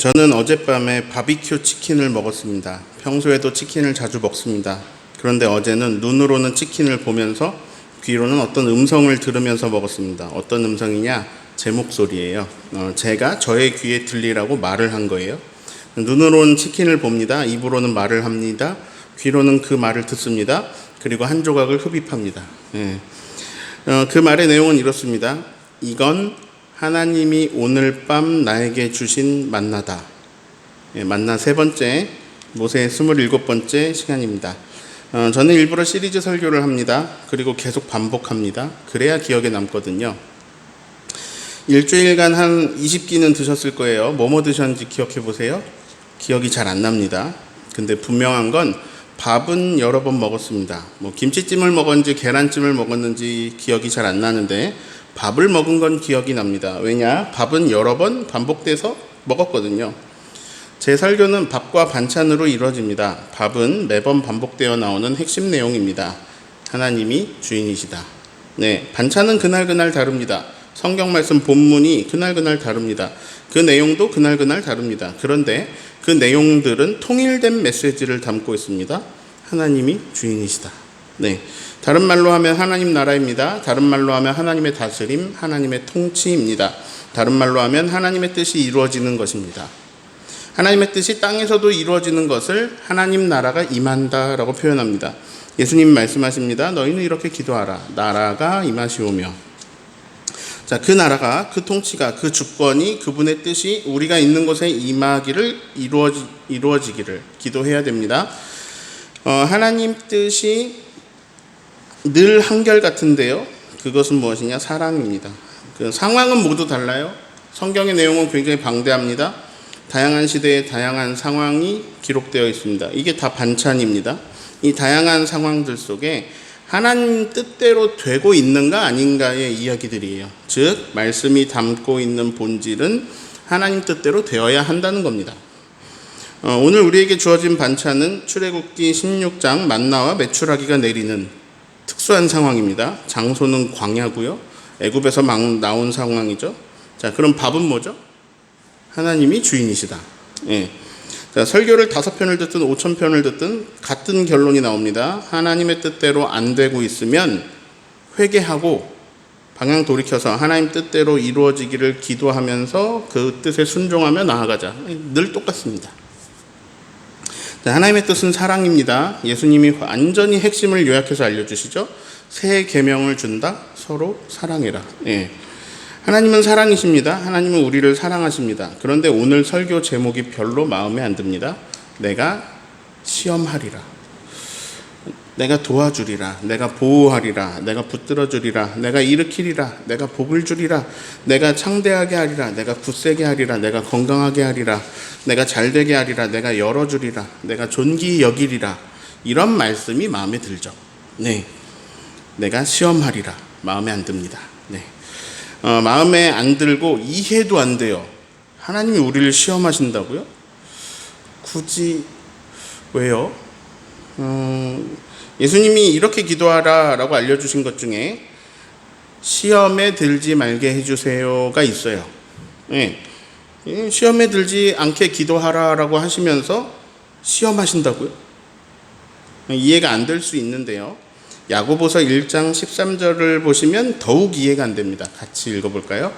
저는 어젯밤에 바비큐 치킨을 먹었습니다. 평소에도 치킨을 자주 먹습니다. 그런데 어제는 눈으로는 치킨을 보면서 귀로는 어떤 음성을 들으면서 먹었습니다. 어떤 음성이냐? 제 목소리예요. 제가 저의 귀에 들리라고 말을 한 거예요. 눈으로는 치킨을 봅니다. 입으로는 말을 합니다. 귀로는 그 말을 듣습니다. 그리고 한 조각을 흡입합니다. 그 말의 내용은 이렇습니다. 이건 하나님이 오늘 밤 나에게 주신 만나다. 만나 세 번째, 모세의 27번째 시간입니다. 저는 일부러 시리즈 설교를 합니다. 그리고 계속 반복합니다. 그래야 기억에 남거든요. 일주일간 한 20끼는 드셨을 거예요. 뭐뭐 드셨는지 기억해 보세요. 기억이 잘 안 납니다. 근데 분명한 건 밥은 여러 번 먹었습니다. 김치찜을 먹었는지 계란찜을 먹었는지 기억이 잘 안 나는데 밥을 먹은 건 기억이 납니다. 왜냐? 밥은 여러 번 반복돼서 먹었거든요. 제 설교는 밥과 반찬으로 이루어집니다. 밥은 매번 반복되어 나오는 핵심 내용입니다. 하나님이 주인이시다. 반찬은 그날그날 다릅니다. 성경 말씀 본문이 그날그날 다릅니다. 그 내용도 그날그날 다릅니다. 그런데 그 내용들은 통일된 메시지를 담고 있습니다. 하나님이 주인이시다. 다른 말로 하면 하나님 나라입니다. 다른 말로 하면 하나님의 다스림, 하나님의 통치입니다. 다른 말로 하면 하나님의 뜻이 이루어지는 것입니다. 하나님의 뜻이 땅에서도 이루어지는 것을 하나님 나라가 임한다라고 표현합니다. 예수님 말씀하십니다. 너희는 이렇게 기도하라. 나라가 임하시오며. 그 나라가, 그 통치가, 그 주권이, 그분의 뜻이 우리가 있는 곳에 임하기를 이루어지기를 기도해야 됩니다. 하나님 뜻이 늘 한결같은데요. 그것은 무엇이냐? 사랑입니다. 그 상황은 모두 달라요. 성경의 내용은 굉장히 방대합니다. 다양한 시대에 다양한 상황이 기록되어 있습니다. 이게 다 반찬입니다. 이 다양한 상황들 속에 하나님 뜻대로 되고 있는가 아닌가의 이야기들이에요. 즉 말씀이 담고 있는 본질은 하나님 뜻대로 되어야 한다는 겁니다. 오늘 우리에게 주어진 반찬은 출애굽기 16장 만나와 메추라기가 내리는 특수한 상황입니다. 장소는 광야고요. 애굽에서 막 나온 상황이죠. 그럼 밥은 뭐죠? 하나님이 주인이시다. 설교를 5편을 듣든 5,000편을 듣든 같은 결론이 나옵니다. 하나님의 뜻대로 안 되고 있으면 회개하고 방향 돌이켜서 하나님 뜻대로 이루어지기를 기도하면서 그 뜻에 순종하며 나아가자. 늘 똑같습니다. 하나님의 뜻은 사랑입니다. 예수님이 완전히 핵심을 요약해서 알려주시죠. 새 계명을 준다. 서로 사랑해라. 하나님은 사랑이십니다. 하나님은 우리를 사랑하십니다. 그런데 오늘 설교 제목이 별로 마음에 안 듭니다. 내가 시험하리라. 내가 도와주리라. 내가 보호하리라. 내가 붙들어주리라. 내가 일으키리라. 내가 복을 주리라. 내가 창대하게 하리라. 내가 굳세게 하리라. 내가 건강하게 하리라. 내가 잘되게 하리라. 내가 열어주리라. 내가 존귀 여기리라. 이런 말씀이 마음에 들죠. 내가 시험하리라. 마음에 안 듭니다. 마음에 안 들고 이해도 안 돼요. 하나님이 우리를 시험하신다고요? 굳이 왜요? 예수님이 이렇게 기도하라 라고 알려주신 것 중에 시험에 들지 말게 해주세요가 있어요. 시험에 들지 않게 기도하라 라고 하시면서 시험하신다고요? 이해가 안 될 수 있는데요. 야고보서 1장 13절을 보시면 더욱 이해가 안 됩니다. 같이 읽어볼까요?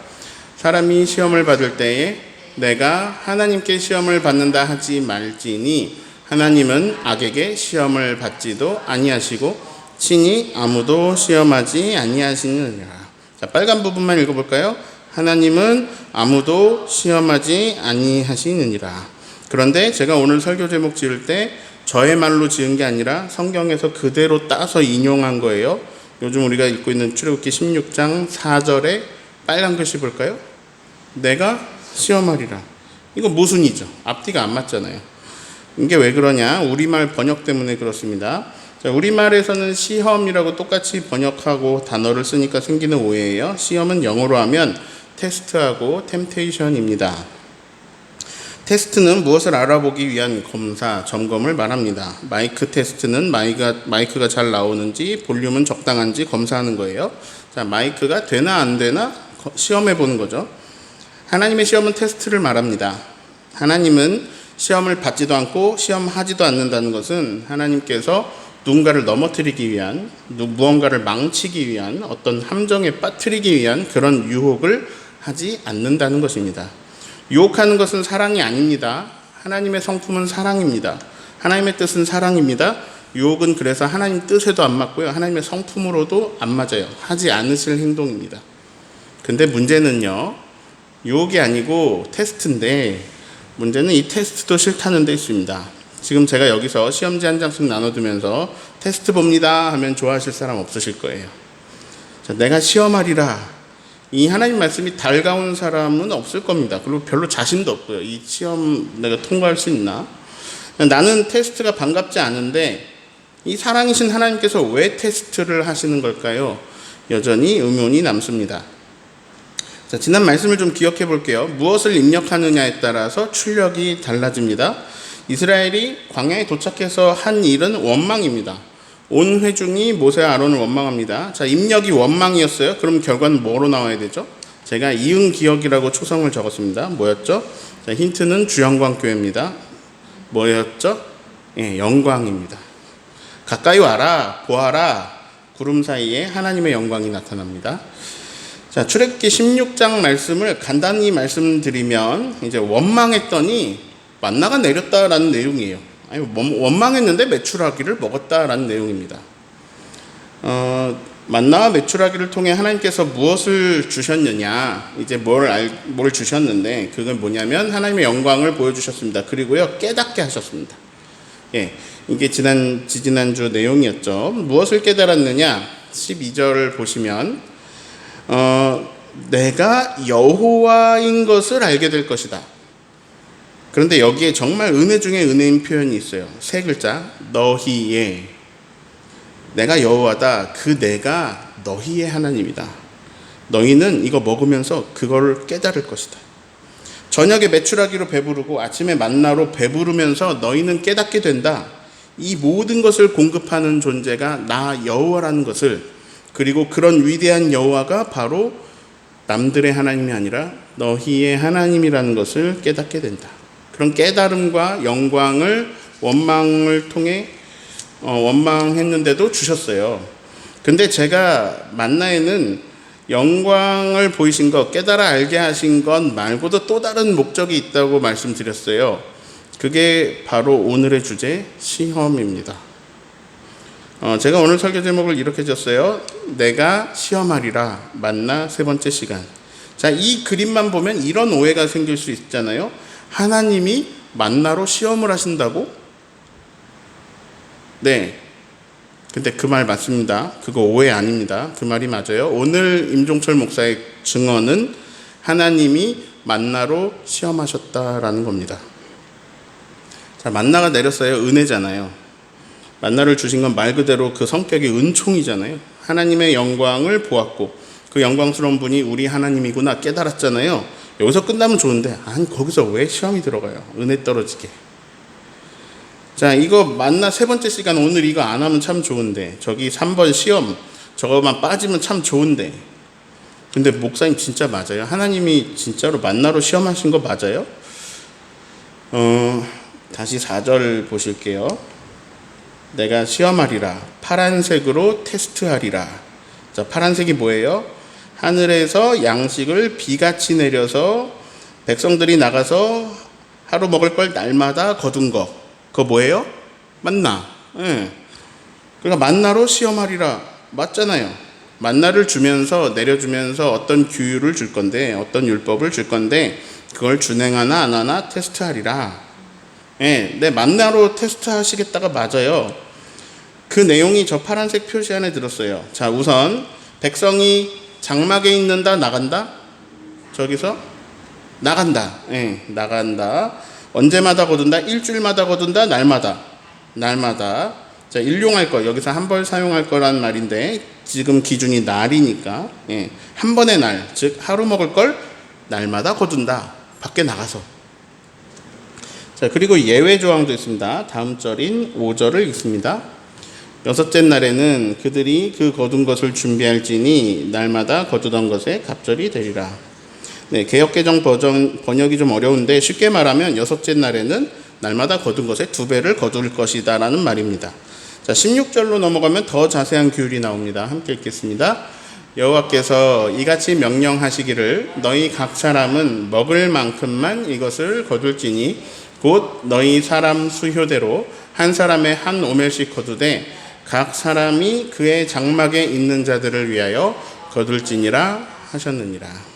사람이 시험을 받을 때에 내가 하나님께 시험을 받는다 하지 말지니 하나님은 악에게 시험을 받지도 아니하시고 친히 아무도 시험하지 아니하시느니라. 빨간 부분만 읽어볼까요? 하나님은 아무도 시험하지 아니하시느니라. 그런데 제가 오늘 설교 제목 지을 때 저의 말로 지은 게 아니라 성경에서 그대로 따서 인용한 거예요. 요즘 우리가 읽고 있는 출애굽기 16장 4절에 빨간 글씨 볼까요? 내가 시험하리라. 이거 모순이죠. 앞뒤가 안 맞잖아요. 이게 왜 그러냐? 우리말 번역 때문에 그렇습니다. 우리말에서는 시험이라고 똑같이 번역하고 단어를 쓰니까 생기는 오해예요. 시험은 영어로 하면 테스트하고 템테이션입니다. 테스트는 무엇을 알아보기 위한 검사, 점검을 말합니다. 마이크 테스트는 마이크가 잘 나오는지 볼륨은 적당한지 검사하는 거예요. 마이크가 되나 안 되나 시험해 보는 거죠. 하나님의 시험은 테스트를 말합니다. 하나님은 시험을 받지도 않고 시험하지도 않는다는 것은 하나님께서 누군가를 넘어뜨리기 위한, 무언가를 망치기 위한, 어떤 함정에 빠뜨리기 위한 그런 유혹을 하지 않는다는 것입니다. 유혹하는 것은 사랑이 아닙니다. 하나님의 성품은 사랑입니다. 하나님의 뜻은 사랑입니다. 유혹은 그래서 하나님 뜻에도 안 맞고요. 하나님의 성품으로도 안 맞아요. 하지 않으실 행동입니다. 근데 문제는요, 유혹이 아니고 테스트인데, 문제는 이 테스트도 싫다는 데 있습니다. 지금 제가 여기서 시험지 한 장씩 나눠두면서 테스트 봅니다 하면 좋아하실 사람 없으실 거예요. 자, 내가 시험하리라. 이 하나님 말씀이 달가운 사람은 없을 겁니다. 그리고 별로 자신도 없고요. 이 시험 내가 통과할 수 있나? 나는 테스트가 반갑지 않은데 이 사랑이신 하나님께서 왜 테스트를 하시는 걸까요? 여전히 의문이 남습니다. 자, 지난 말씀을 좀 기억해 볼게요. 무엇을 입력하느냐에 따라서 출력이 달라집니다. 이스라엘이 광야에 도착해서 한 일은 원망입니다. 온 회중이 모세와 아론을 원망합니다. 자, 입력이 원망이었어요. 그럼 결과는 뭐로 나와야 되죠? 제가 이응 기억이라고 초성을 적었습니다. 뭐였죠? 자, 힌트는 주영광교회입니다. 뭐였죠? 예, 영광입니다. 가까이 와라, 보아라. 구름 사이에 하나님의 영광이 나타납니다. 자, 출애굽기 16장 말씀을 간단히 말씀드리면 이제 원망했더니 만나가 내렸다라는 내용이에요. 아니, 원망했는데 메추라기를 먹었다라는 내용입니다. 만나와 메추라기를 통해 하나님께서 무엇을 주셨느냐, 이제 뭘 주셨는데 그건 뭐냐면 하나님의 영광을 보여주셨습니다. 그리고요, 깨닫게 하셨습니다. 예, 이게 지지난주 내용이었죠. 무엇을 깨달았느냐? 12절을 보시면 내가 여호와인 것을 알게 될 것이다. 그런데 여기에 정말 은혜 중에 은혜인 표현이 있어요. 세 글자, 너희의. 내가 여호와다. 그 내가 너희의 하나님이다. 너희는 이거 먹으면서 그걸 깨달을 것이다. 저녁에 메추라기로 배부르고 아침에 만나로 배부르면서 너희는 깨닫게 된다. 이 모든 것을 공급하는 존재가 나 여호와라는 것을, 그리고 그런 위대한 여호와가 바로 남들의 하나님이 아니라 너희의 하나님이라는 것을 깨닫게 된다. 그런 깨달음과 영광을 원망을 통해 원망했는데도 주셨어요. 근데 제가 만나에는 영광을 보이신 것, 깨달아 알게 하신 것 말고도 또 다른 목적이 있다고 말씀드렸어요. 그게 바로 오늘의 주제, 시험입니다. 제가 오늘 설교 제목을 이렇게 졌어요. 내가 시험하리라. 만나 세 번째 시간. 자, 이 그림만 보면 이런 오해가 생길 수 있잖아요. 하나님이 만나로 시험을 하신다고? 네. 근데 그 말 맞습니다. 그거 오해 아닙니다. 그 말이 맞아요. 오늘 임종철 목사의 증언은 하나님이 만나로 시험하셨다라는 겁니다. 자, 만나가 내렸어요. 은혜잖아요. 만나를 주신 건 말 그대로 그 성격이 은총이잖아요. 하나님의 영광을 보았고 그 영광스러운 분이 우리 하나님이구나 깨달았잖아요. 여기서 끝나면 좋은데 아니 거기서 왜 시험이 들어가요? 은혜 떨어지게. 자, 이거 만나 세 번째 시간 오늘 이거 안 하면 참 좋은데, 저기 3번 시험 저거만 빠지면 참 좋은데, 근데 목사님 진짜 맞아요? 하나님이 진짜로 만나로 시험하신 거 맞아요? 다시 4절 보실게요. 내가 시험하리라. 파란색으로 테스트하리라. 자, 파란색이 뭐예요? 하늘에서 양식을 비같이 내려서 백성들이 나가서 하루 먹을 걸 날마다 거둔 거. 그거 뭐예요? 만나. 예. 그러니까 만나로 시험하리라. 맞잖아요. 만나를 주면서 내려주면서 어떤 규율을 줄 건데, 어떤 율법을 줄 건데 그걸 준행하나 안 하나 테스트하리라. 예, 네, 만나로 테스트하시겠다가 맞아요. 그 내용이 저 파란색 표시 안에 들었어요. 자, 우선 백성이 장막에 있는다, 나간다? 저기서 나간다. 예, 나간다. 언제마다 거둔다? 일주일마다 거둔다? 날마다. 날마다. 자, 일용할 거, 여기서 한 벌 사용할 거란 말인데 지금 기준이 날이니까, 예, 한 번의 날, 즉 하루 먹을 걸 날마다 거둔다. 밖에 나가서. 자, 그리고 예외 조항도 있습니다. 다음 절인 5절을 읽습니다. 여섯째 날에는 그들이 그 거둔 것을 준비할지니 날마다 거두던 것에 갑절이 되리라. 네, 개역개정 버전 번역이 좀 어려운데 쉽게 말하면 여섯째 날에는 날마다 거둔 것의 2배를 거둘 것이다 라는 말입니다. 자, 16절로 넘어가면 더 자세한 규율이 나옵니다. 함께 읽겠습니다. 여호와께서 이같이 명령하시기를 너희 각 사람은 먹을 만큼만 이것을 거둘지니 곧 너희 사람 수효대로 한 사람의 한 오멜씩 거두되 각 사람이 그의 장막에 있는 자들을 위하여 거둘지니라 하셨느니라.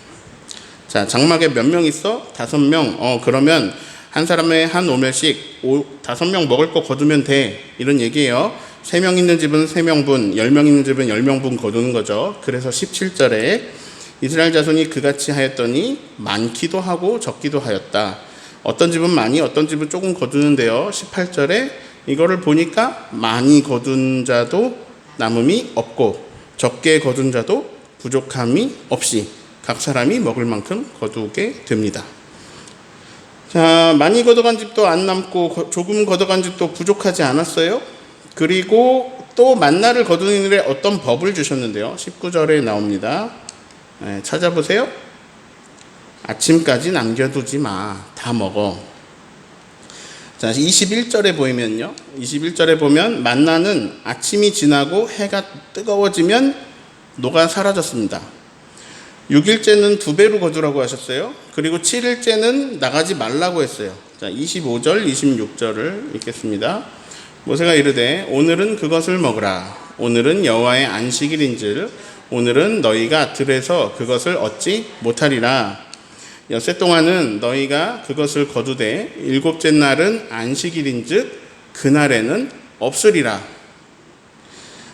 자, 장막에 몇 명 있어? 5명. 그러면 한 사람의 한 오멜씩 5명 먹을 거 거두면 돼. 이런 얘기예요. 3명 있는 집은 3명분, 10명 있는 집은 10명분 거두는 거죠. 그래서 17절에 이스라엘 자손이 그같이 하였더니 많기도 하고 적기도 하였다. 어떤 집은 많이, 어떤 집은 조금 거두는데요. 18절에 이거를 보니까 많이 거둔 자도 남음이 없고 적게 거둔 자도 부족함이 없이 각 사람이 먹을 만큼 거두게 됩니다. 자, 많이 걷어간 집도 안 남고 조금 걷어간 집도 부족하지 않았어요. 그리고 또 만나를 거두는 일에 어떤 법을 주셨는데요. 19절에 나옵니다. 네, 찾아보세요. 아침까지 남겨두지 마. 다 먹어. 자, 21절에 보이면요. 21절에 보면 만나는 아침이 지나고 해가 뜨거워지면 녹아 사라졌습니다. 6일째는 2배로 거두라고 하셨어요. 그리고 7일째는 나가지 말라고 했어요. 자, 25절, 26절을 읽겠습니다. 모세가 이르되 오늘은 그것을 먹으라. 오늘은 여호와의 안식일인즉 오늘은 너희가 들에서 그것을 얻지 못하리라. 엿새 동안은 너희가 그것을 거두되 7째 날은 안식일인즉 그날에는 없으리라.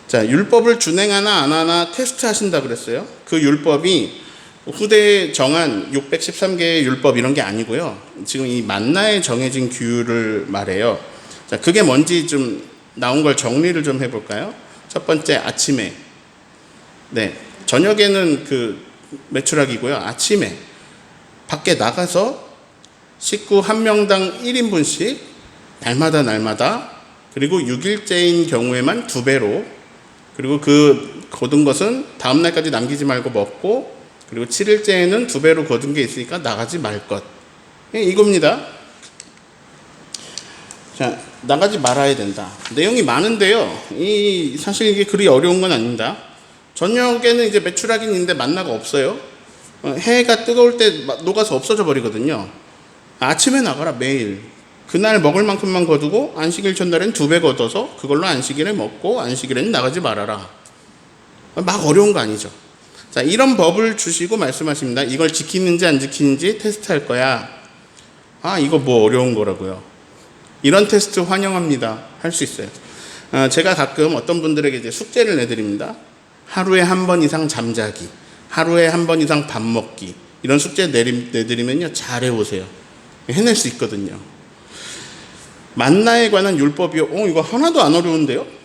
자, 율법을 준행하나 안 하나 테스트 하신다 그랬어요. 그 율법이 후대에 정한 613개의 율법 이런 게 아니고요. 지금 이 만나에 정해진 규율을 말해요. 자, 그게 뭔지 좀 나온 걸 정리를 좀 해볼까요? 첫 번째, 아침에. 네, 저녁에는 그 메추라기고요. 아침에 밖에 나가서 식구 한 명당 1인분씩 날마다 그리고 6일째인 경우에만 2배로 그리고 그 거둔 것은 다음 날까지 남기지 말고 먹고 그리고 7일째에는 2배로 거둔 게 있으니까 나가지 말 것. 이겁니다. 자, 나가지 말아야 된다. 내용이 많은데요. 사실 이게 그리 어려운 건 아닙니다. 저녁에는 이제 메추라기인데 만나가 없어요. 해가 뜨거울 때 녹아서 없어져 버리거든요. 아침에 나가라, 매일. 그날 먹을 만큼만 거두고 안식일 전날엔 2배 거둬서 그걸로 안식일에 먹고 안식일에는 나가지 말아라. 막 어려운 거 아니죠. 자, 이런 법을 주시고 말씀하십니다. 이걸 지키는지 안 지키는지 테스트할 거야. 이거 뭐 어려운 거라고요. 이런 테스트 환영합니다. 할 수 있어요. 제가 가끔 어떤 분들에게 이제 숙제를 내드립니다. 하루에 한 번 이상 잠자기, 하루에 한 번 이상 밥 먹기, 이런 숙제 내드리면요, 잘 해오세요. 해낼 수 있거든요. 만나에 관한 율법이요. 이거 하나도 안 어려운데요?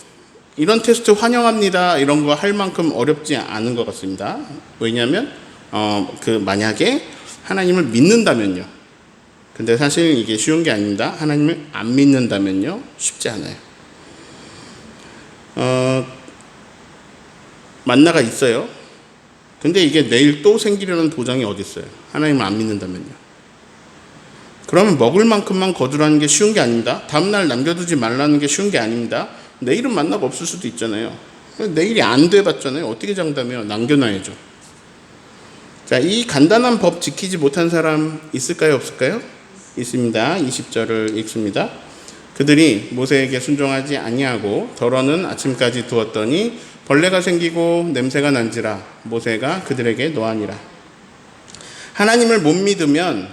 이런 테스트 환영합니다. 이런 거 할 만큼 어렵지 않은 것 같습니다. 왜냐하면 만약에 하나님을 믿는다면요. 근데 사실 이게 쉬운 게 아닙니다. 하나님을 안 믿는다면요, 쉽지 않아요. 만나가 있어요. 근데 이게 내일 또 생기려는 보장이 어디 있어요? 하나님을 안 믿는다면요. 그러면 먹을 만큼만 거두라는 게 쉬운 게 아닙니다. 다음날 남겨두지 말라는 게 쉬운 게 아닙니다. 내일은 만나가 없을 수도 있잖아요. 내일이 안 돼봤잖아요. 어떻게 장담해요? 남겨놔야죠. 자, 이 간단한 법 지키지 못한 사람 있을까요? 없을까요? 있습니다. 20절을 읽습니다. 그들이 모세에게 순종하지 아니하고 덜어는 아침까지 두었더니 벌레가 생기고 냄새가 난지라 모세가 그들에게 노하니라. 하나님을 못 믿으면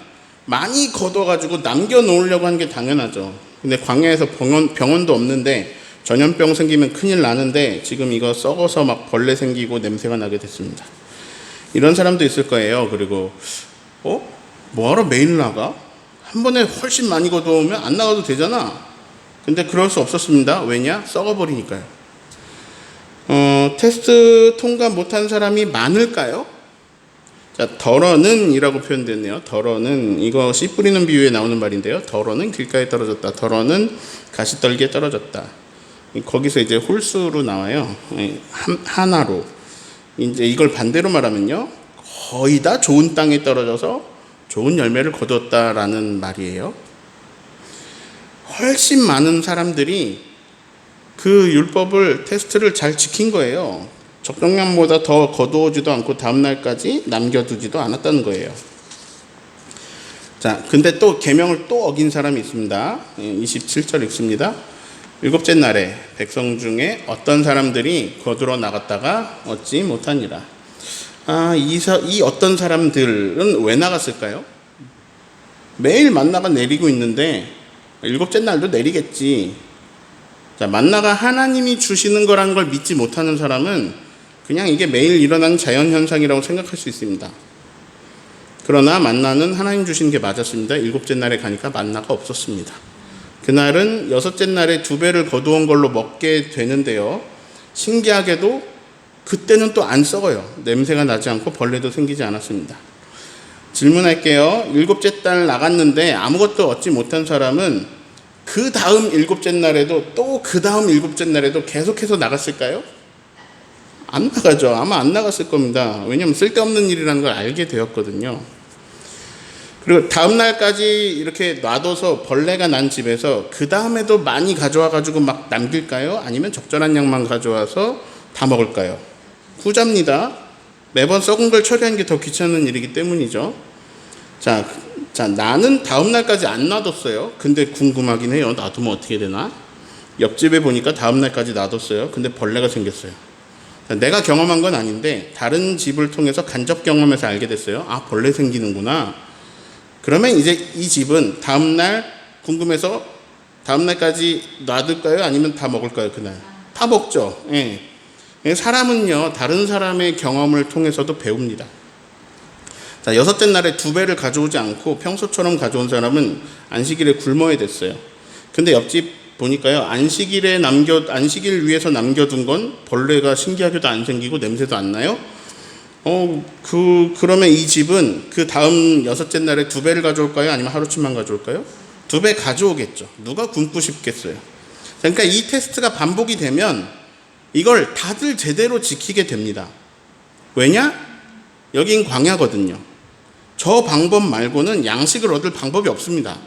많이 걷어가지고 남겨놓으려고 하는 게 당연하죠. 근데 광야에서 병원도 없는데 전염병 생기면 큰일 나는데 지금 이거 썩어서 막 벌레 생기고 냄새가 나게 됐습니다. 이런 사람도 있을 거예요. 그리고 뭐하러 매일 나가? 한 번에 훨씬 많이 걷어오면 안 나가도 되잖아. 근데 그럴 수 없었습니다. 왜냐? 썩어버리니까요. 테스트 통과 못한 사람이 많을까요? 자, 덜어는 이라고 표현됐네요. 덜어는, 이거 씨 뿌리는 비유에 나오는 말인데요. 덜어는 길가에 떨어졌다. 덜어는 가시떨기에 떨어졌다. 거기서 이제 홀수로 나와요. 하나로. 이제 이걸 반대로 말하면요, 거의 다 좋은 땅에 떨어져서 좋은 열매를 거두었다라는 말이에요. 훨씬 많은 사람들이 그 율법을 테스트를 잘 지킨 거예요. 적정량보다 더 거두어지도 않고 다음날까지 남겨두지도 않았다는 거예요. 자, 근데 또 계명을 또 어긴 사람이 있습니다. 27절 읽습니다. 일곱째 날에 백성 중에 어떤 사람들이 거두러 나갔다가 얻지 못하니라. 이 어떤 사람들은 왜 나갔을까요? 매일 만나가 내리고 있는데 일곱째 날도 내리겠지. 자, 만나가 하나님이 주시는 거라는 걸 믿지 못하는 사람은 그냥 이게 매일 일어나는 자연현상이라고 생각할 수 있습니다. 그러나 만나는 하나님 주신 게 맞았습니다. 일곱째 날에 가니까 만나가 없었습니다. 그날은 여섯째 날에 2배를 거두온 걸로 먹게 되는데요. 신기하게도 그때는 또 안 썩어요. 냄새가 나지 않고 벌레도 생기지 않았습니다. 질문할게요. 일곱째 날 나갔는데 아무것도 얻지 못한 사람은 그 다음 일곱째 날에도 또 그 다음 일곱째 날에도 계속해서 나갔을까요? 안 나가죠. 아마 안 나갔을 겁니다. 왜냐하면 쓸데없는 일이라는 걸 알게 되었거든요. 그리고 다음 날까지 이렇게 놔둬서 벌레가 난 집에서 그 다음에도 많이 가져와 가지고 막 남길까요? 아니면 적절한 양만 가져와서 다 먹을까요? 후자입니다. 매번 썩은 걸 처리하는 게 더 귀찮은 일이기 때문이죠. 자, 나는 다음 날까지 안 놔뒀어요. 근데 궁금하긴 해요. 놔두면 어떻게 되나? 옆집에 보니까 다음 날까지 놔뒀어요. 근데 벌레가 생겼어요. 내가 경험한 건 아닌데 다른 집을 통해서 간접 경험해서 알게 됐어요. 아, 벌레 생기는구나. 그러면 이제 이 집은 다음날 궁금해서 다음날까지 놔둘까요? 아니면 다 먹을까요? 그날 다 먹죠. 예. 사람은요, 다른 사람의 경험을 통해서도 배웁니다. 자, 여섯째 날에 2배를 가져오지 않고 평소처럼 가져온 사람은 안식일에 굶어야 됐어요. 근데 옆집 보니까요, 안식일 위해서 남겨둔 건 벌레가 신기하게도 안 생기고 냄새도 안 나요. 그러면 이 집은 그 다음 여섯째 날에 2배를 가져올까요? 아니면 하루치만 가져올까요? 2배 가져오겠죠. 누가 굶고 싶겠어요. 그러니까 이 테스트가 반복이 되면 이걸 다들 제대로 지키게 됩니다. 왜냐? 여긴 광야거든요. 저 방법 말고는 양식을 얻을 방법이 없습니다.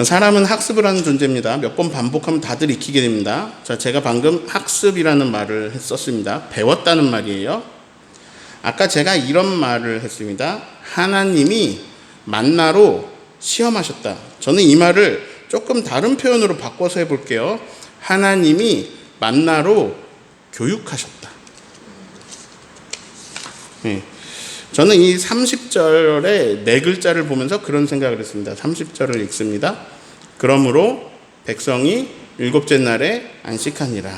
사람은 학습을 하는 존재입니다. 몇 번 반복하면 다들 익히게 됩니다. 자, 제가 방금 학습이라는 말을 했었습니다. 배웠다는 말이에요. 아까 제가 이런 말을 했습니다. 하나님이 만나로 시험하셨다. 저는 이 말을 조금 다른 표현으로 바꿔서 해볼게요. 하나님이 만나로 교육하셨다. 네. 저는 이 30절의 4글자를 보면서 그런 생각을 했습니다. 30절을 읽습니다. 그러므로 백성이 일곱째 날에 안식하니라.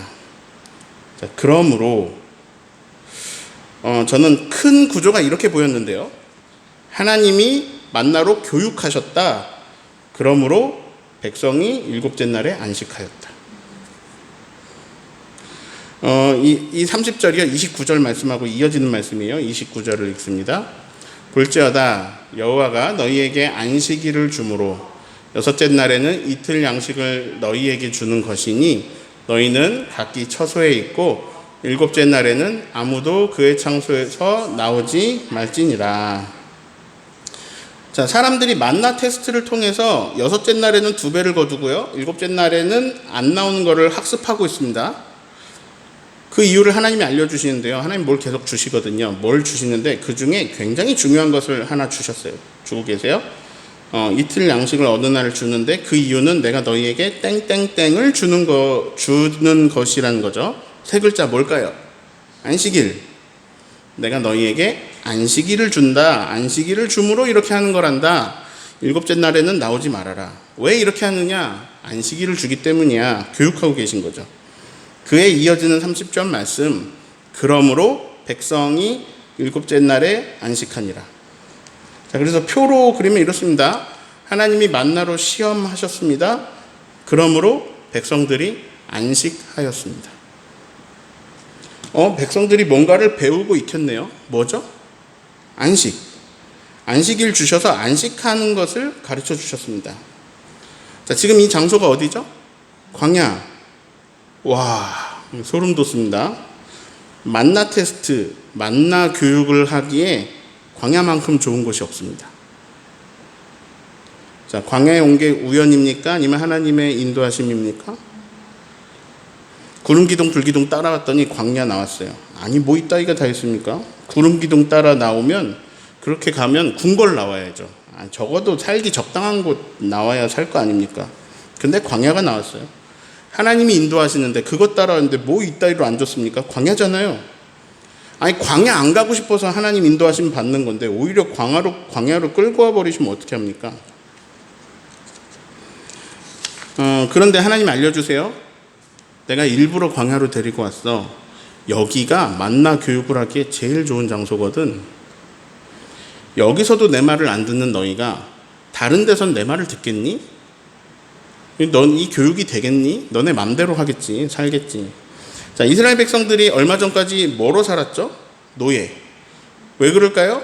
자, 그러므로 저는 큰 구조가 이렇게 보였는데요. 하나님이 만나로 교육하셨다. 그러므로 백성이 일곱째 날에 안식하였다. 이 30절이요 29절 말씀하고 이어지는 말씀이에요. 29절을 읽습니다. 볼지어다 여호와가 너희에게 안식일을 주므로 여섯째 날에는 이틀 양식을 너희에게 주는 것이니 너희는 각기 처소에 있고 일곱째 날에는 아무도 그의 창소에서 나오지 말지니라. 자, 사람들이 만나 테스트를 통해서 여섯째 날에는 2배를 거두고요, 일곱째 날에는 안 나오는 것을 학습하고 있습니다. 그 이유를 하나님이 알려주시는데요. 하나님 뭘 계속 주시거든요. 뭘 주시는데 그 중에 굉장히 중요한 것을 하나 주셨어요. 주고 계세요. 이틀 양식을 어느 날 주는데 그 이유는 내가 너희에게 땡땡땡을 주는 것이라는 거죠. 3글자 뭘까요? 안식일. 내가 너희에게 안식일을 준다. 안식일을 줌으로 이렇게 하는 거란다. 일곱째 날에는 나오지 말아라. 왜 이렇게 하느냐? 안식일을 주기 때문이야. 교육하고 계신 거죠. 그에 이어지는 30절 말씀. 그러므로 백성이 일곱째 날에 안식하니라. 자, 그래서 표로 그리면 이렇습니다. 하나님이 만나로 시험하셨습니다. 그러므로 백성들이 안식하였습니다. 백성들이 뭔가를 배우고 익혔네요. 뭐죠? 안식. 안식일 주셔서 안식하는 것을 가르쳐 주셨습니다. 자, 지금 이 장소가 어디죠? 광야. 와, 소름 돋습니다. 만나 테스트, 만나 교육을 하기에 광야만큼 좋은 곳이 없습니다. 자, 광야에 온 게 우연입니까? 아니면 하나님의 인도하심입니까? 구름기둥 불기둥 따라왔더니 광야 나왔어요. 아니 뭐 이따위가 다 있습니까? 구름기둥 따라 나오면 그렇게 가면 궁궐 나와야죠. 적어도 살기 적당한 곳 나와야 살 거 아닙니까? 근데 광야가 나왔어요. 하나님이 인도하시는데 그것 따라왔는데 뭐 이따위로 안 줬습니까? 광야잖아요. 아니 광야 안 가고 싶어서 하나님 인도하심 받는 건데 오히려 광야로 끌고 와 버리시면 어떻게 합니까? 그런데 하나님 알려주세요. 내가 일부러 광야로 데리고 왔어. 여기가 만나 교육을 하기에 제일 좋은 장소거든. 여기서도 내 말을 안 듣는 너희가 다른 데선 내 말을 듣겠니? 넌 이 교육이 되겠니? 너네 맘대로 하겠지, 살겠지. 자, 이스라엘 백성들이 얼마 전까지 뭐로 살았죠? 노예. 왜 그럴까요?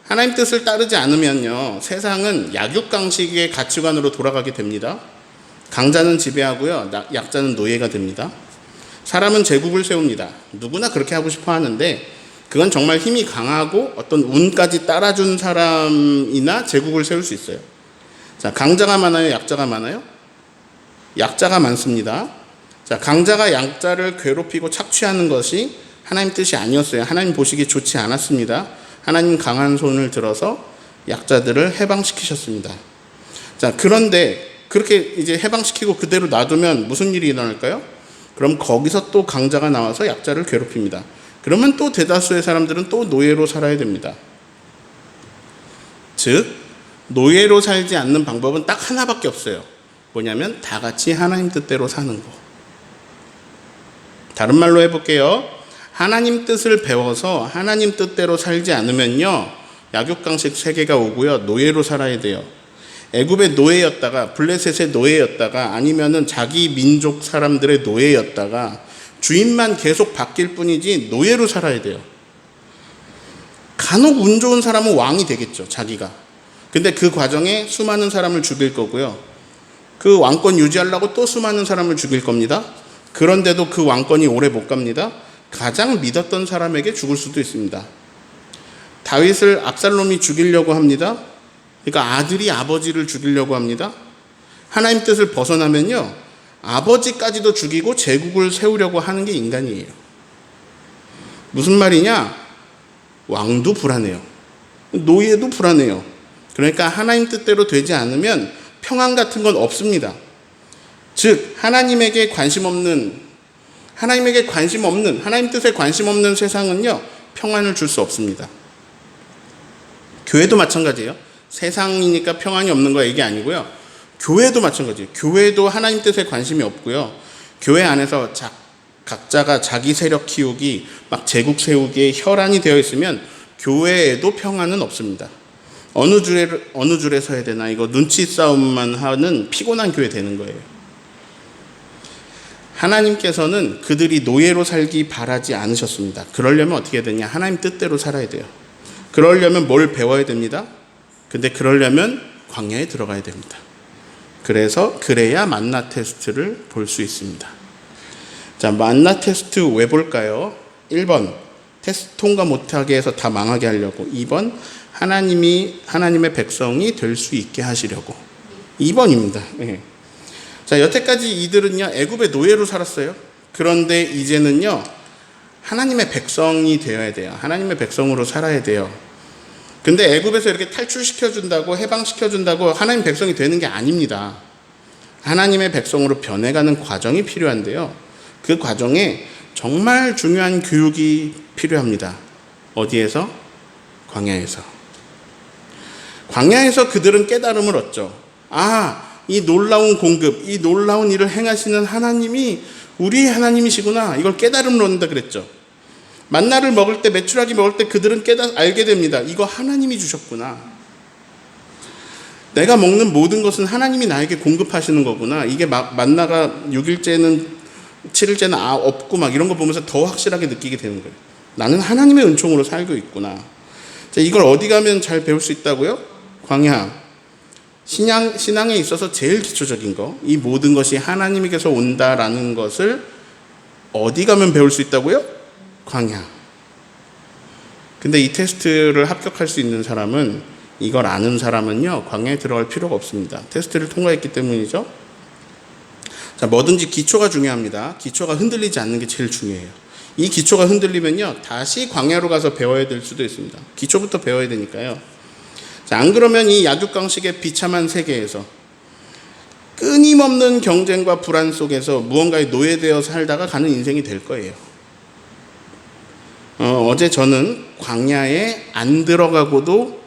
하나님 뜻을 따르지 않으면요, 세상은 약육강식의 가치관으로 돌아가게 됩니다. 강자는 지배하고요, 약자는 노예가 됩니다. 사람은 제국을 세웁니다. 누구나 그렇게 하고 싶어 하는데 그건 정말 힘이 강하고 어떤 운까지 따라준 사람이나 제국을 세울 수 있어요. 자, 강자가 많아요, 약자가 많아요? 약자가 많습니다. 자, 강자가 약자를 괴롭히고 착취하는 것이 하나님 뜻이 아니었어요. 하나님 보시기에 좋지 않았습니다. 하나님 강한 손을 들어서 약자들을 해방시키셨습니다. 자, 그런데 그렇게 이제 해방시키고 그대로 놔두면 무슨 일이 일어날까요? 그럼 거기서 또 강자가 나와서 약자를 괴롭힙니다. 그러면 또 대다수의 사람들은 또 노예로 살아야 됩니다. 즉, 노예로 살지 않는 방법은 딱 하나밖에 없어요. 뭐냐면 다 같이 하나님 뜻대로 사는 거. 다른 말로 해볼게요. 하나님 뜻을 배워서 하나님 뜻대로 살지 않으면요, 약육강식 세계가 오고요, 노예로 살아야 돼요. 애굽의 노예였다가 블레셋의 노예였다가 아니면은 자기 민족 사람들의 노예였다가 주인만 계속 바뀔 뿐이지 노예로 살아야 돼요. 간혹 운 좋은 사람은 왕이 되겠죠, 자기가. 근데 그 과정에 수많은 사람을 죽일 거고요, 그 왕권 유지하려고 또 수많은 사람을 죽일 겁니다. 그런데도 그 왕권이 오래 못 갑니다. 가장 믿었던 사람에게 죽을 수도 있습니다. 다윗을 압살롬이 죽이려고 합니다. 그러니까 아들이 아버지를 죽이려고 합니다. 하나님 뜻을 벗어나면요, 아버지까지도 죽이고 제국을 세우려고 하는 게 인간이에요. 무슨 말이냐? 왕도 불안해요. 노예도 불안해요. 그러니까 하나님 뜻대로 되지 않으면 평안 같은 건 없습니다. 즉, 하나님에게 관심 없는, 하나님 뜻에 관심 없는 세상은요, 평안을 줄 수 없습니다. 교회도 마찬가지예요. 세상이니까 평안이 없는 거 얘기 아니고요. 교회도 마찬가지예요. 교회도 하나님 뜻에 관심이 없고요. 교회 안에서 각자가 자기 세력 키우기, 막 제국 세우기에 혈안이 되어 있으면 교회에도 평안은 없습니다. 어느 줄에 서야 되나, 이거 눈치 싸움만 하는 피곤한 교회 되는 거예요. 하나님께서는 그들이 노예로 살기 바라지 않으셨습니다. 그러려면 어떻게 해야 되냐? 하나님 뜻대로 살아야 돼요. 그러려면 뭘 배워야 됩니다. 근데 그러려면 광야에 들어가야 됩니다. 그래야 만나 테스트를 볼 수 있습니다. 자, 만나 테스트 왜 볼까요? 1번, 테스트 통과 못하게 해서 다 망하게 하려고. 2번, 하나님의 백성이 될 수 있게 하시려고. 2번입니다. 네. 자, 여태까지 이들은요, 애굽의 노예로 살았어요. 그런데 이제는요, 하나님의 백성이 되어야 돼요. 하나님의 백성으로 살아야 돼요. 근데 애굽에서 이렇게 탈출시켜준다고, 해방시켜준다고 하나님 백성이 되는 게 아닙니다. 하나님의 백성으로 변해가는 과정이 필요한데요, 그 과정에 정말 중요한 교육이 필요합니다. 어디에서? 광야에서. 광야에서 그들은 깨달음을 얻죠. 이 놀라운 공급, 이 놀라운 일을 행하시는 하나님이 우리의 하나님이시구나. 이걸 깨달음을 얻는다 그랬죠. 만나를 먹을 때, 메추라기 먹을 때 그들은 알게 됩니다. 이거 하나님이 주셨구나. 내가 먹는 모든 것은 하나님이 나에게 공급하시는 거구나. 이게 만나가 6일째는 7일째는 없고 막 이런 거 보면서 더 확실하게 느끼게 되는 거예요. 나는 하나님의 은총으로 살고 있구나. 자, 이걸 어디 가면 잘 배울 수 있다고요? 광야. 신앙에 있어서 제일 기초적인 거, 이 모든 것이 하나님에게서 온다라는 것을 어디 가면 배울 수 있다고요? 광야. 근데 이 테스트를 합격할 수 있는 사람은, 이걸 아는 사람은요, 광야에 들어갈 필요가 없습니다. 테스트를 통과했기 때문이죠. 자, 뭐든지 기초가 중요합니다. 기초가 흔들리지 않는 게 제일 중요해요. 이 기초가 흔들리면요, 다시 광야로 가서 배워야 될 수도 있습니다. 기초부터 배워야 되니까요. 자, 안 그러면 이 약육강식의 비참한 세계에서 끊임없는 경쟁과 불안 속에서 무언가에 노예되어 살다가 가는 인생이 될 거예요. 어제 저는 광야에 안 들어가고도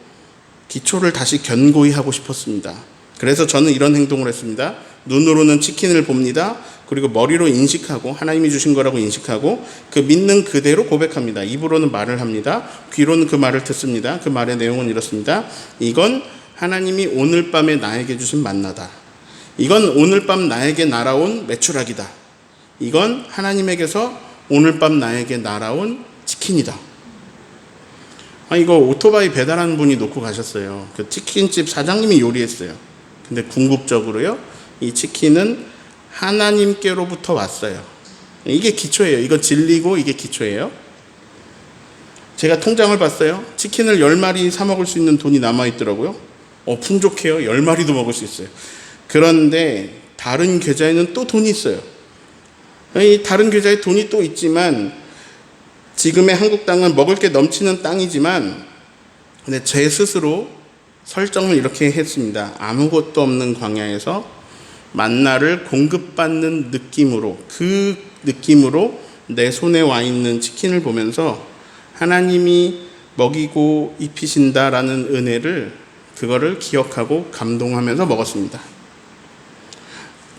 기초를 다시 견고히 하고 싶었습니다. 그래서 저는 이런 행동을 했습니다. 눈으로는 치킨을 봅니다. 그리고 머리로 인식하고, 하나님이 주신 거라고 인식하고, 그 믿는 그대로 고백합니다. 입으로는 말을 합니다. 귀로는 그 말을 듣습니다. 그 말의 내용은 이렇습니다. 이건 하나님이 오늘 밤에 나에게 주신 만나다. 이건 오늘 밤 나에게 날아온 메추라기다. 이건 하나님에게서 오늘 밤 나에게 날아온 치킨이다. 이거 오토바이 배달하는 분이 놓고 가셨어요. 그 치킨집 사장님이 요리했어요. 근데 궁극적으로요, 이 치킨은 하나님께로부터 왔어요. 이게 기초예요. 이거 진리고 이게 기초예요. 제가 통장을 봤어요. 치킨을 10마리 사 먹을 수 있는 돈이 남아있더라고요. 풍족해요. 10마리도 먹을 수 있어요. 그런데 다른 계좌에는 또 돈이 있어요. 이 다른 계좌에 돈이 또 있지만, 지금의 한국 땅은 먹을 게 넘치는 땅이지만, 근데 제 스스로 설정을 이렇게 했습니다. 아무것도 없는 광야에서 만나를 공급받는 느낌으로, 그 느낌으로 내 손에 와 있는 치킨을 보면서 하나님이 먹이고 입히신다라는 은혜를, 그거를 기억하고 감동하면서 먹었습니다.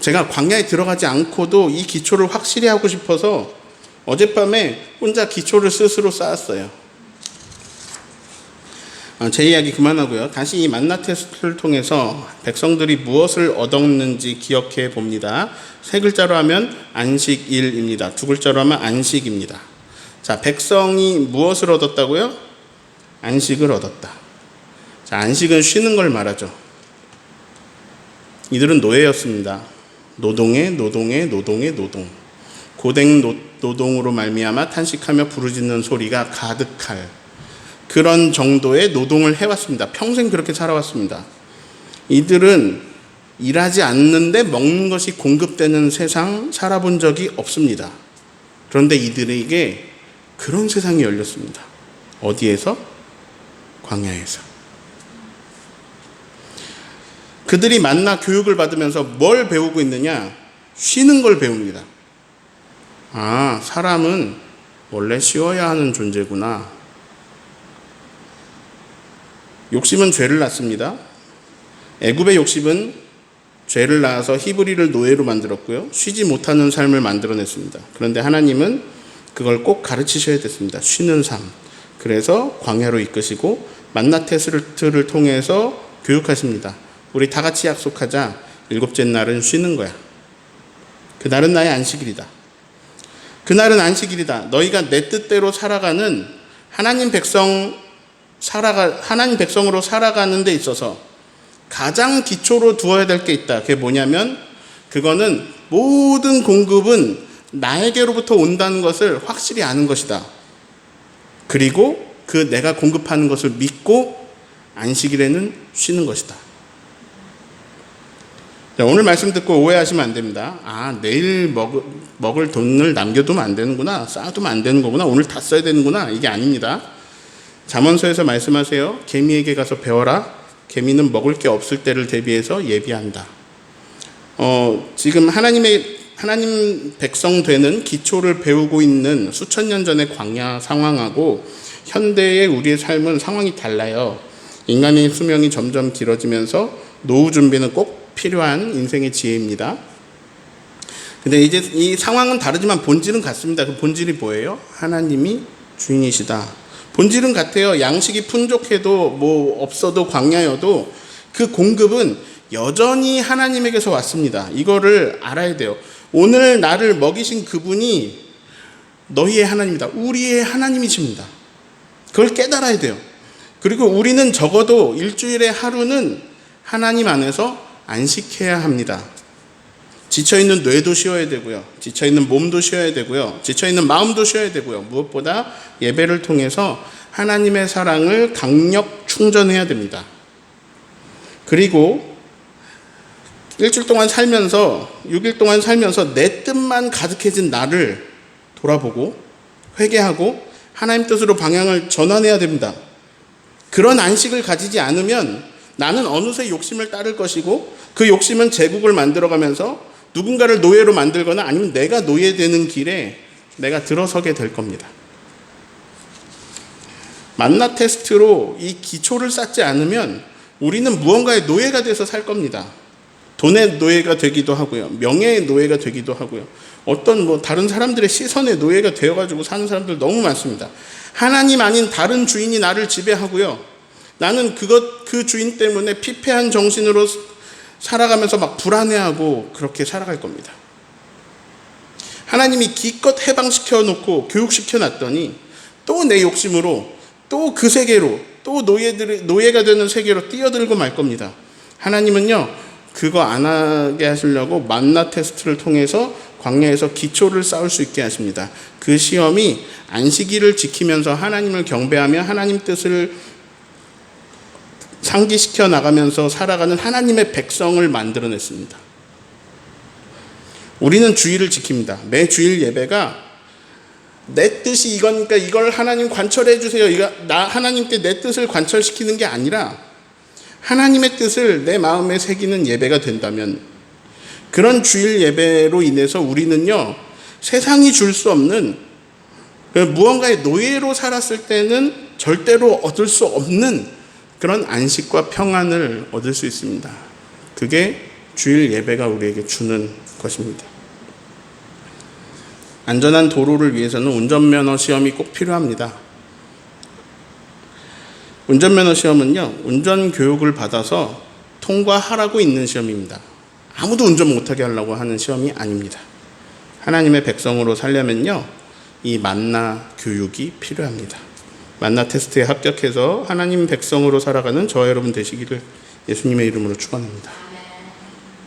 제가 광야에 들어가지 않고도 이 기초를 확실히 하고 싶어서 어젯밤에 혼자 기초를 스스로 쌓았어요. 제 이야기 그만하고요. 다시 이 만나 테스트를 통해서 백성들이 무엇을 얻었는지 기억해 봅니다. 세 글자로 하면 안식일입니다. 두 글자로 하면 안식입니다. 자, 백성이 무엇을 얻었다고요? 안식을 얻었다. 자, 안식은 쉬는 걸 말하죠. 이들은 노예였습니다. 노동. 고된 노동으로 말미암아 탄식하며 부르짖는 소리가 가득할 그런 정도의 노동을 해왔습니다. 평생 그렇게 살아왔습니다. 이들은 일하지 않는데 먹는 것이 공급되는 세상 살아본 적이 없습니다. 그런데 이들에게 그런 세상이 열렸습니다. 어디에서? 광야에서. 그들이 만나 교육을 받으면서 뭘 배우고 있느냐? 쉬는 걸 배웁니다. 사람은 원래 쉬어야 하는 존재구나. 욕심은 죄를 낳습니다. 애굽의 욕심은 죄를 낳아서 히브리를 노예로 만들었고요. 쉬지 못하는 삶을 만들어냈습니다. 그런데 하나님은 그걸 꼭 가르치셔야 됐습니다. 쉬는 삶. 그래서 광야로 이끄시고 만나 테스트를 통해서 교육하십니다. 우리 다 같이 약속하자. 7째 날은 쉬는 거야. 그날은 나의 안식일이다. 그날은 안식일이다. 너희가 내 뜻대로 살아가는 하나님 백성으로 살아가는 데 있어서 가장 기초로 두어야 될 게 있다. 그게 뭐냐면, 그거는 모든 공급은 나에게로부터 온다는 것을 확실히 아는 것이다. 그리고 그 내가 공급하는 것을 믿고 안식일에는 쉬는 것이다. 자, 오늘 말씀 듣고 오해하시면 안 됩니다. 내일 먹을 돈을 남겨두면 안 되는구나. 쌓아두면 안 되는 거구나. 오늘 다 써야 되는구나. 이게 아닙니다. 잠언서에서 말씀하세요. 개미에게 가서 배워라. 개미는 먹을 게 없을 때를 대비해서 예비한다. 지금 하나님 백성 되는 기초를 배우고 있는 수천 년 전의 광야 상황하고 현대의 우리의 삶은 상황이 달라요. 인간의 수명이 점점 길어지면서 노후 준비는 꼭 필요한 인생의 지혜입니다. 근데 이제 이 상황은 다르지만 본질은 같습니다. 그 본질이 뭐예요? 하나님이 주인이시다. 본질은 같아요. 양식이 풍족해도 뭐 없어도 광야여도 그 공급은 여전히 하나님에게서 왔습니다. 이거를 알아야 돼요. 오늘 나를 먹이신 그분이 너희의 하나님이다. 우리의 하나님이십니다. 그걸 깨달아야 돼요. 그리고 우리는 적어도 일주일에 하루는 하나님 안에서 안식해야 합니다. 지쳐있는 뇌도 쉬어야 되고요. 지쳐있는 몸도 쉬어야 되고요. 지쳐있는 마음도 쉬어야 되고요. 무엇보다 예배를 통해서 하나님의 사랑을 강력 충전해야 됩니다. 그리고 일주일 동안 살면서 6일 동안 살면서 내 뜻만 가득해진 나를 돌아보고 회개하고 하나님 뜻으로 방향을 전환해야 됩니다. 그런 안식을 가지지 않으면 나는 어느새 욕심을 따를 것이고 그 욕심은 제국을 만들어가면서 누군가를 노예로 만들거나 아니면 내가 노예되는 길에 내가 들어서게 될 겁니다. 만나 테스트로 이 기초를 쌓지 않으면 우리는 무언가의 노예가 돼서 살 겁니다. 돈의 노예가 되기도 하고요. 명예의 노예가 되기도 하고요. 어떤 다른 사람들의 시선의 노예가 되어가지고 사는 사람들 너무 많습니다. 하나님 아닌 다른 주인이 나를 지배하고요. 나는 그 주인 때문에 피폐한 정신으로 살아가면서 막 불안해하고 그렇게 살아갈 겁니다. 하나님이 기껏 해방시켜 놓고 교육시켜 놨더니 또 내 욕심으로 또 그 세계로 또 노예가 되는 세계로 뛰어들고 말 겁니다. 하나님은요, 그거 안 하게 하시려고 만나 테스트를 통해서 광야에서 기초를 쌓을 수 있게 하십니다. 그 시험이 안식일을 지키면서 하나님을 경배하며 하나님 뜻을 상기시켜 나가면서 살아가는 하나님의 백성을 만들어냈습니다. 우리는 주일을 지킵니다. 매 주일 예배가 내 뜻이 이거니까 이걸 하나님 관철해 주세요. 하나님께 내 뜻을 관철시키는 게 아니라 하나님의 뜻을 내 마음에 새기는 예배가 된다면 그런 주일 예배로 인해서 우리는요, 세상이 줄 수 없는 무언가의 노예로 살았을 때는 절대로 얻을 수 없는 그런 안식과 평안을 얻을 수 있습니다. 그게 주일 예배가 우리에게 주는 것입니다. 안전한 도로를 위해서는 운전면허 시험이 꼭 필요합니다. 운전면허 시험은요, 운전교육을 받아서 통과하라고 있는 시험입니다. 아무도 운전 못하게 하려고 하는 시험이 아닙니다. 하나님의 백성으로 살려면요, 이 만나 교육이 필요합니다. 만나 테스트에 합격해서 하나님 백성으로 살아가는 저와 여러분 되시기를 예수님의 이름으로 축원합니다.